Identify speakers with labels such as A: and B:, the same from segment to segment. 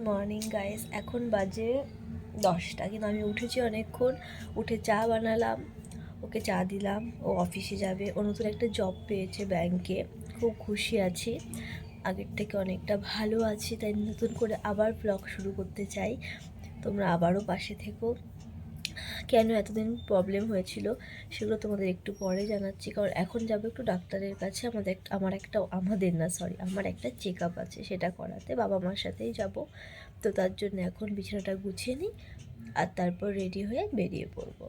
A: Morning guys, এখন বাজে 10টা, কিন্তু আমি উঠেছি অনেকক্ষণ। উঠে চা বানালাম, ওকে চা দিলাম। ও অফিসে যাবে, ও নতুন একটা জব পেয়েছে ব্যাংকে। খুব খুশি আছি, আগের থেকে অনেকটা ভালো আছি। তাই নতুন করে আবার ব্লগ শুরু করতে চাই। তোমরা আবারও পাশে থেকো। কেন এতদিন প্রবলেম হয়েছিল সেগুলো তোমাদের একটু পরে জানাচ্ছি, কারণ এখন যাবো একটু ডাক্তারের কাছে। আমার একটা চেক আপ আছে, সেটা করাতে বাবা মার সাথেই যাব। তো তার জন্য এখন বিছানাটা গুছিয়ে নিই, আর তারপর রেডি হয়ে বেরিয়ে পড়বো।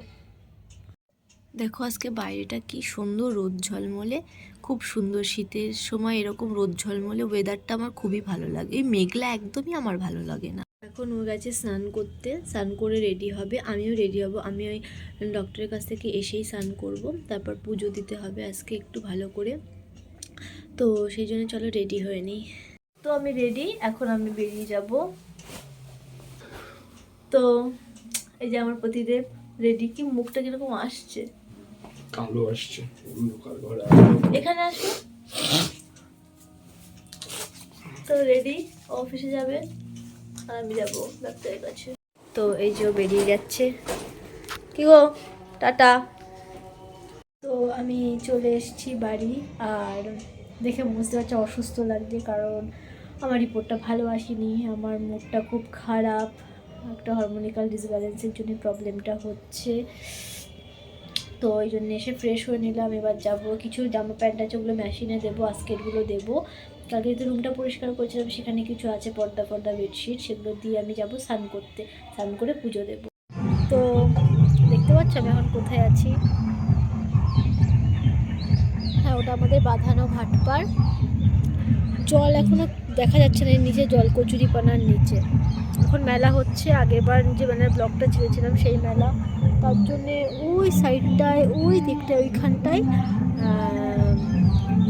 A: দেখো আজকে বাইরেটা কি সুন্দর রোদ ঝলমলে, খুব সুন্দর। শীতের সময় এরকম রোদ ঝলমলে ওয়েদারটা আমার খুবই ভালো লাগে। এই মেঘলা একদমই আমার ভালো লাগে না। এখন ও গেছে স্নান করতে, স্নান করে রেডি হবে, আমিও রেডি হব। আমি ওই ডক্টরের কাছ থেকে এসেই স্নান করব, তারপর পুজো দিতে হবে আজকে একটু ভালো করে। তো সেই জন্য চলো রেডি হয়ে নিই। তো আমি রেডি, এখন আমি বেরিয়ে যাব। তো এই যে আমার পতিদেব রেডি। কি মুখটা কিরকম আসছে,
B: কালো আসছে।
A: এখানে আসো। তো রেডি, অফিসে যাবে আর আমি যাব ডাক্তারের কাছে। তো এই যে বেরিয়ে যাচ্ছে। কি গো, টাটা। তো আমি চলে এসেছি বাড়ি, আর দেখে বুঝতে পারছি অসুস্থ লাগছে, কারণ আমার রিপোর্টটা ভালো আসেনি। আমার মুডটা খুব খারাপ, একটা হরমোনিক্যাল ডিসব্যালেন্সের জন্য প্রবলেমটা হচ্ছে। তো ওই জন্য এসে ফ্রেশ হয়ে নিলাম। এবার যাব, কিছু জামা প্যান্ট আছে ওগুলো মেশিনে দেবো, আজকেরগুলো দেবো। কালকে যেহেতু রুমটা পরিষ্কার করছিলাম, সেখানে কিছু আছে পর্দা বেডশিট, সেগুলো দিয়ে আমি যাব স্নান করতে। স্নান করে পুজো দেবো। তো দেখতে পাচ্ছ আমি এখন কোথায় আছি। হ্যাঁ, ওটা আমাদের বাঁধানো ঘাটপাড়। জল এখনও দেখা যাচ্ছে না, নিচে জল কচুরিপানার নিচে। এখন মেলা হচ্ছে, আগেরবার যে মেলার ব্লগটা ছেড়েছিলাম সেই মেলা। তার জন্যে ওই সাইডটায়, ওই দিকটায়, ওইখানটায়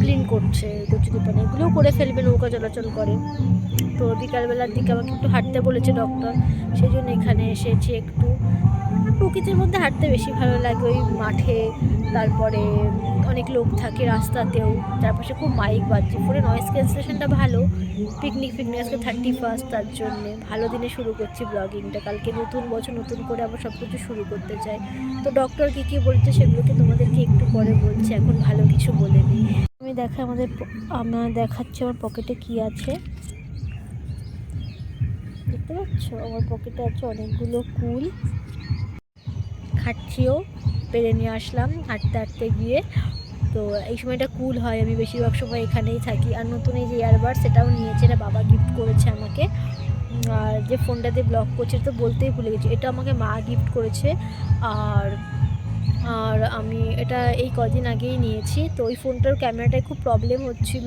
A: ক্লিন করছে কচুরিপানা। এগুলোও করে ফেলবে, নৌকা চলাচল করে। তো বিকালবেলার দিকে আমাকে একটু হাঁটতে বলেছে ডক্টর, সেই জন্য এখানে এসেছি। একটু প্রকৃতির মধ্যে হাঁটতে বেশি ভালো লাগে, ওই মাঠে। তারপরে অনেক লোক থাকে রাস্তাতেও, চারপাশে খুব মাইক বাজছে। ফোনে নয়েজ ক্যান্সেলেশনটা ভালো। পিকনিক আজকে 31, তার জন্যে ভালো দিনে শুরু করছি ব্লগিংটা। কালকে নতুন বছর, নতুন করে আবার সব কিছু শুরু করতে চাই। তো ডক্টর কী বলছে সেগুলোকে তোমাদেরকে একটু পরে বলছি, এখন ভালো কিছু বলে নিই। আমি আমার দেখাচ্ছি আমার পকেটে কি আছে। দেখতে পাচ্ছ আমার পকেটে আছে অনেকগুলো কুল। খাচ্ছিও, পেরে নিয়ে আসলাম হাঁটতে গিয়ে। তো এই সময়টা কুল হয়, আমি বেশিরভাগ সময় এখানেই থাকি। আর নতুন এই যে ইয়ারবাড, সেটাও নিয়েছে, এটা বাবা গিফট করেছে আমাকে। আর যে ফোনটাতে ব্লগ করছে তো বলতেই ভুলে গেছি, এটা আমাকে মা গিফট করেছে। আর আমি এটা এই কদিন আগেই নিয়েছি। তো ওই ফোনটার ক্যামেরাটায় খুব প্রবলেম হচ্ছিল,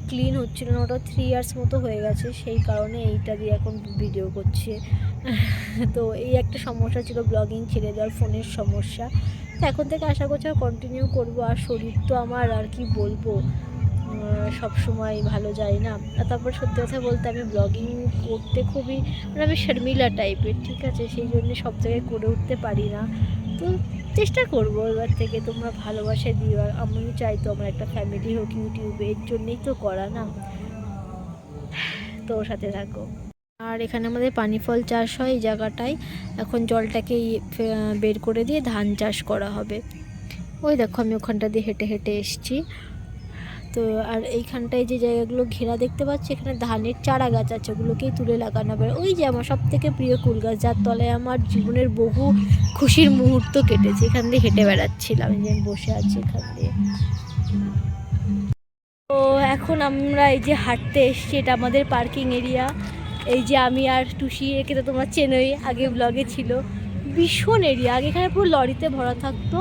A: ক্লিন হচ্ছিল না। ওটা 3 ইয়ার্স মতো হয়ে গেছে, সেই কারণে এইটা দিয়ে এখন ভিডিও করছি। তো এই একটা সমস্যা ছিল, ব্লগিং ছেড়ে দেওয়ার, ফোনের সমস্যা। তো এখন থেকে আশা করছি কন্টিনিউ করবো। আর শরীর তো আমার আর কি বলবো, সব সময় ভালো যায় না। আর তারপর সত্যি কথা বলতে আমি ব্লগিং করতে খুবই, মানে আমি শর্মিলা টাইপের, ঠিক আছে? সেই জন্য সব জায়গায় করে উঠতে পারি না। তো চেষ্টা করবো এবার থেকে, তোমরা ভালোবাসা দিও। আর আমি চাই তো আমার একটা ফ্যামিলি হোক ইউটিউবে, এর জন্যই তো করা না। তো ওর সাথে থাকো। আর এখানে আমাদের পানি ফল চাষ হয় এই জায়গাটায়। এখন জলটাকে বের করে দিয়ে ধান চাষ করা হবে। ওই দেখো আমি ওখানটা দিয়ে হেঁটে এসছি। তো আর এইখানটায় যে জায়গাগুলো ঘেরা দেখতে পাচ্ছি, এখানে ধানের চারা গাছ আছে, ওগুলোকেই তুলে লাগানো হবে। ওই যে আমার সব থেকে প্রিয় কুল গাছ, যার তলায় আমার জীবনের বহু খুশির মুহূর্ত কেটেছে। এখান দিয়ে হেঁটে বেড়াচ্ছিলাম, যে আমি বসে আছি এখান দিয়ে। তো এখন আমরা এই যে হাঁটতে এসছি, এটা আমাদের পার্কিং এরিয়া। এই যে আমি আর টুসি, একে তো তোমরা চেনোই, আগে ব্লগে ছিল। ভীষণ এরিয়া, আগে এখানে পুরো লরিতে ভরা থাকতো।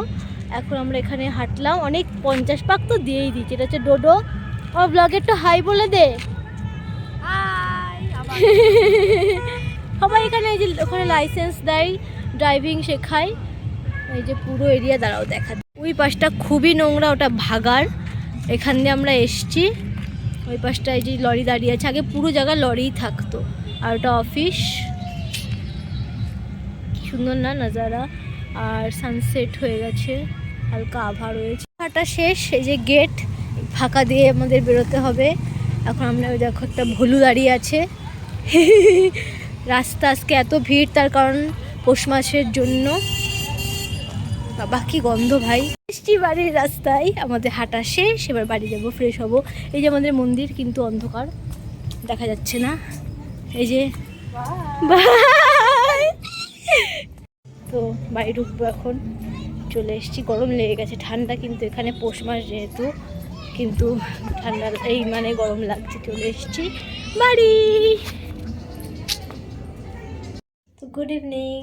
A: এখন আমরা এখানে হাঁটলাম, অনেক 50 পাক তো দিয়েই দিচ্ছি। এটা হচ্ছে ডোডো। ও ব্লগে একটু হাই বলে দে। সবাই এখানে, এই যে ওখানে লাইসেন্স দেয়, ড্রাইভিং শেখায়। এই যে পুরো এরিয়া দাঁড়াও দেখা। ওই পাশটা খুবই নোংরা, ওটা ভাগার। এখান দিয়ে আমরা এসছি। ওই পাশটা এই যে লরি দাঁড়িয়ে আছে, আগে পুরো জায়গা লরিই থাকতো। আর ওটা অফিস। সুন্দর না নাজারা। আর সানসেট হয়ে গেছে, হালকা আভা রয়েছে। হাঁটা শেষ, এই যে গেট ফাঁকা দিয়ে আমাদের বেরোতে হবে। এখন আমরা ওই দেখো একটা ভলু দাঁড়িয়ে আছে। রাস্তা আজকে এত ভিড়, তার কারণ পৌষ মাসের জন্য। বাবা কি গন্ধ ভাই। মিষ্টি বাড়ির রাস্তায় আমাদের হাঁটা শেষ, এবার বাড়ি যাবো, ফ্রেশ হব। এই যে আমাদের মন্দির, কিন্তু অন্ধকার, দেখা যাচ্ছে না। এই যে বাই, তো বাড়ি ঢুকবো এখন। চলে এসেছি, গরম লেগে গেছে, ঠান্ডা কিন্তু এখানে পৌষ মাস যেহেতু, কিন্তু ঠান্ডা এই মানে গরম লাগছে। চলে এসেছি বাড়ি। তো গুড ইভিনিং,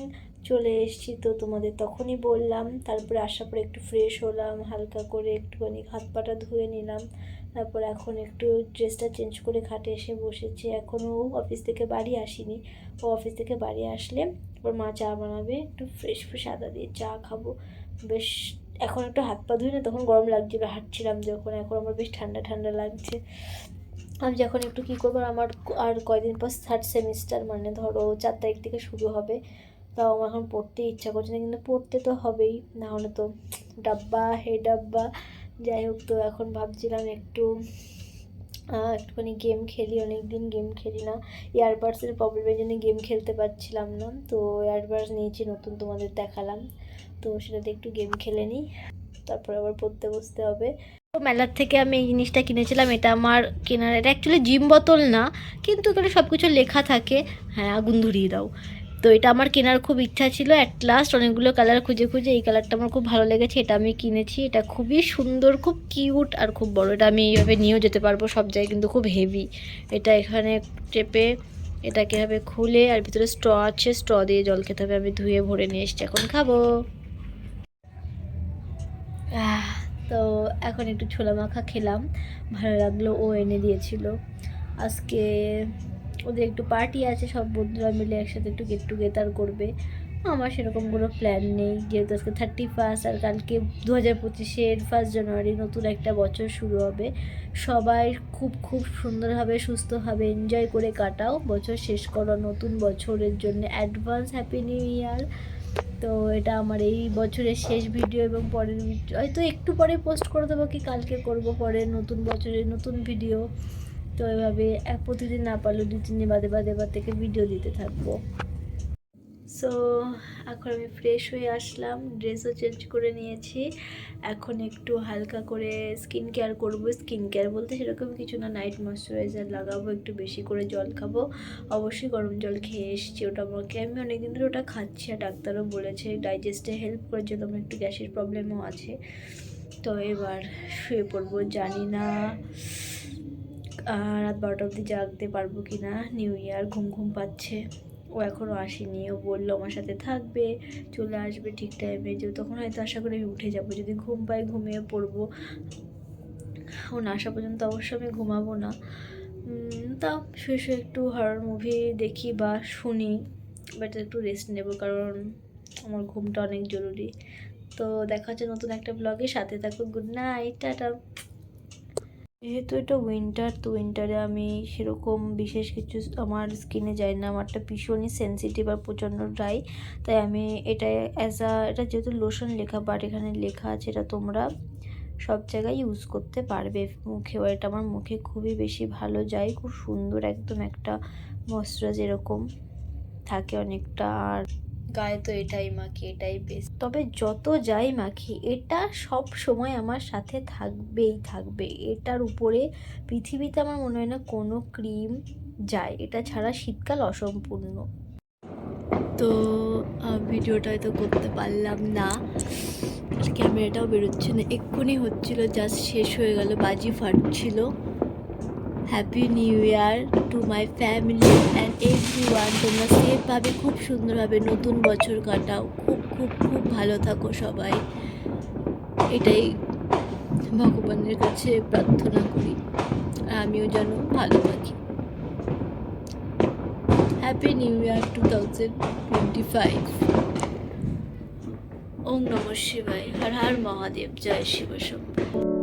A: চলে এসেছি। তো তোমাদের তখনই বললাম, তারপরে আসার পরে একটু ফ্রেশ হলাম, হালকা করে একটুখানি হাত পাটা ধুয়ে নিলাম। তারপর এখন একটু ড্রেসটা চেঞ্জ করে খাটে এসে বসেছি। এখনও অফিস থেকে বাড়ি আসিনি, ও অফিস থেকে বাড়ি আসলে তারপর মা চা বানাবে, একটু ফ্রেশ ফ্রেশ আদা দিয়ে চা খাবো। বেশ এখন একটু হাত পা ধুই না, তখন গরম লাগছিল, হাঁটছিলাম যখন, এখন আমার বেশ ঠান্ডা ঠান্ডা লাগছে। আমি যখন একটু কী করবো, আমার আর কয়দিন পর থার্ড সেমিস্টার, মানে ধরো 4 তারিখ থেকে শুরু হবে। তাও আমার এখন পড়তে ইচ্ছা করছে না, কিন্তু পড়তে তো হবেই, না হলে তো ডাব্বা হে ডাব্বা। যাই হোক, তো এখন ভাবছিলাম একটুখানি গেম খেলি, অনেক দিন গেম খেলি না। ইয়ারবাডসের প্রবলেমের জন্য গেম খেলতে পারছিলাম না, তো ইয়ারবাডস নিয়েছি নতুন, তোমাদের দেখালাম। তো সেটাতে একটু গেম খেলে নিই, তারপর আবার পড়তে বসতে হবে। তো মেলার থেকে আমি এই জিনিসটা কিনেছিলাম, এটা আমার কেনার, এটা অ্যাকচুয়ালি জিম বোতল না, কিন্তু এখানে সব কিছু লেখা থাকে। হ্যাঁ, আগুন ধরিয়ে দাও। তো এটা আমার কেনার খুব ইচ্ছা ছিল, অ্যাট লাস্ট অনেকগুলো কালার খুঁজে খুঁজে এই কালারটা আমার খুব ভালো লেগেছে, এটা আমি কিনেছি। এটা খুবই সুন্দর, খুব কিউট আর খুব বড়। এটা আমি এইভাবে নিয়েও যেতে পারবো সব জায়গায়, কিন্তু খুব হেভি। এটা এখানে চেপে এটাকে এভাবে খুলে, আর ভিতরে স্ট্র আছে, স্ট্র দিয়ে জল খেতে হবে। আমি ধুয়ে ভরে নিয়ে এসেছি, এখন খাবো। তো এখন একটু ছোলা মাখা খেলাম, ভালো লাগলো, ও এনে দিয়েছিল। আজকে ওদের একটু পার্টি আছে, সব বন্ধুরা মিলে একসাথে একটু গেট টুগেদার করবে। আমার সেরকম কোনো প্ল্যান নেই, যেহেতু আজকে 31, আর কালকে 2025-এর 1 জানুয়ারি নতুন একটা বছর শুরু হবে। সবাই খুব খুব সুন্দরভাবে সুস্থভাবে এনজয় করে কাটাও, বছর শেষ করো নতুন বছরের জন্য। অ্যাডভান্স হ্যাপি নিউ ইয়ার। তো এটা আমার এই বছরের শেষ ভিডিও, এবং পরের হয়তো একটু পরে পোস্ট করে দেবো, কি কালকে করব পরের নতুন বছরের নতুন ভিডিও। তো এভাবে প্রতিদিন না পারলেও 2-3 দিন বাদে বাদে এবার থেকে ভিডিও দিতে থাকবো। সো এখন আমি ফ্রেশ হয়ে আসলাম, ড্রেসও চেঞ্জ করে নিয়েছি। এখন একটু হালকা করে স্কিন কেয়ার করবো। স্কিন কেয়ার বলতে সেরকম কিছু না, নাইট ময়শ্চারাইজার লাগাবো, একটু বেশি করে জল খাবো। অবশ্যই গরম জল খেয়ে এসেছি, ওটা আমাকে, আমি অনেকদিন ধরে ওটা খাচ্ছি, আর ডাক্তারও বলেছে ডাইজেস্টে হেল্প করে, যেহেতু আমার একটু গ্যাসের প্রবলেমও আছে। তো এবার শুয়ে পড়বো, জানি না রাত 12টা অবধি জাগতে পারবো কি না। নিউ ইয়ার, ঘুম ঘুম পাচ্ছে। ও এখনও আসেনি, ও বললো আমার সাথে থাকবে, চলে আসবে ঠিক টাইমে, যে তখন হয়তো আশা করি আমি উঠে যাবো, যদি ঘুম পাই ঘুমিয়ে পড়বো। ও না আসা পর্যন্ত অবশ্য আমি ঘুমাবো না। তাও শুয়ে শুয়ে একটু হরর মুভি দেখি বা শুনি, বাট একটু রেস্ট নেবো, কারণ আমার ঘুমটা অনেক জরুরি। তো দেখা হচ্ছে নতুন একটা ব্লগে, সাথে থাকো। Good night, tata. যেহেতু এটা উইন্টার, তো উইন্টারে আমি সেরকম বিশেষ কিছু আমার স্কিনে যায় না, আমারটা ভীষণই সেন্সিটিভ আর প্রচণ্ড ড্রাই। তাই আমি এটা এটা যেহেতু লোশন লেখা, বাট এখানে লেখা আছে এটা তোমরা সব জায়গায় ইউজ করতে পারবে মুখেও। এটা আমার মুখে খুবই বেশি ভালো যায়, খুব সুন্দর একদম একটা ময়শ্চারাইজ এরকম থাকে অনেকটা। আর গায়ে তো এটাই মাখি, এটাই বেস্ট। তবে যত যাই মাখি, এটা সব সময় আমার সাথে থাকবেই থাকবে। এটার উপরে পৃথিবীতে আমার মনে হয় না কোনো ক্রিম যায়, এটা ছাড়া শীতকাল অসম্পূর্ণ। তো ভিডিওটা হয়তো করতে পারলাম না, ক্যামেরাটাও বেরোচ্ছে না, এক্ষুনি হচ্ছিল, জাস্ট শেষ হয়ে গেল, বাজি ফাটছিল। Happy new year to my family and everyone. তোমরা সেফভাবে খুব সুন্দরভাবে নতুন বছর কাটাও, খুব খুব খুব ভালো থাকো সবাই, এটাই ভগবানের কাছে প্রার্থনা করি, আর আমিও যেন ভালো থাকি। হ্যাপি নিউ ইয়ার 2025। ওম নমঃ শিবায়, হর হর মহাদেব, জয় শিব শম্ভু।